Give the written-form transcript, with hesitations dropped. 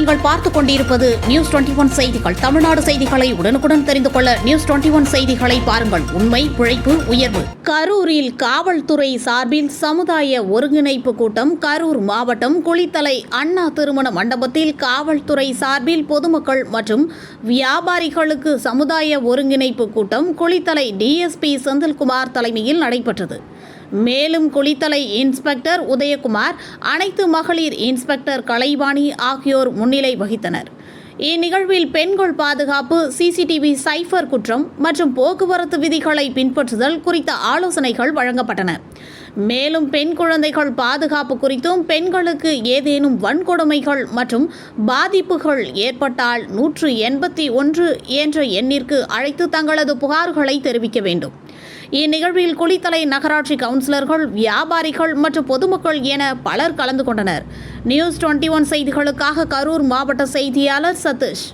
நீங்கள் பார்த்துக் கொண்டிருப்பது நியூஸ் 21 செய்திகள். தமிழ்நாடு செய்திகளை உடனுக்குடன் தெரிந்து கொள்ள நியூஸ் 21 செய்திகளை பாருங்கள். உண்மை, உழைப்பு, உயர்வு. கரூரில் காவல்துறை சார்பில் சமுதாய ஒருங்கிணைப்பு கூட்டம். கரூர் மாவட்டம் குளித்தலை அண்ணா திருமண மண்டபத்தில் காவல்துறை சார்பில் பொதுமக்கள் மற்றும் வியாபாரிகளுக்கு சமுதாய ஒருங்கிணைப்பு கூட்டம் குளித்தலை டிஎஸ்பி செந்தில்குமார் தலைமையில் நடைபெற்றது. மேலும் குளித்தலை இன்ஸ்பெக்டர் உதயகுமார், அனைத்து மகளிர் இன்ஸ்பெக்டர் கலைவாணி ஆகியோர் முன்னிலை வகித்தனர். இந்நிகழ்வில் பெண்கள் பாதுகாப்பு, சிசிடிவி சைபர் குற்றம் மற்றும் போக்குவரத்து விதிகளை பின்பற்றுதல் குறித்த ஆலோசனைகள் வழங்கப்பட்டன. மேலும் பெண் குழந்தைகள் பாதுகாப்பு குறித்தும், பெண்களுக்கு ஏதேனும் வன்கொடுமைகள் மற்றும் பாதிப்புகள் ஏற்பட்டால் 181 என்ற எண்ணிற்கு அழைத்து தங்களது புகார்களை தெரிவிக்க வேண்டும். இந்நிகழ்வில் குளித்தலை நகராட்சி கவுன்சிலர்கள், வியாபாரிகள் மற்றும் பொதுமக்கள் என பலர் கலந்து கொண்டனர். நியூஸ் 21 செய்திகளுக்காக கரூர் மாவட்ட செய்தியாளர் சதீஷ்.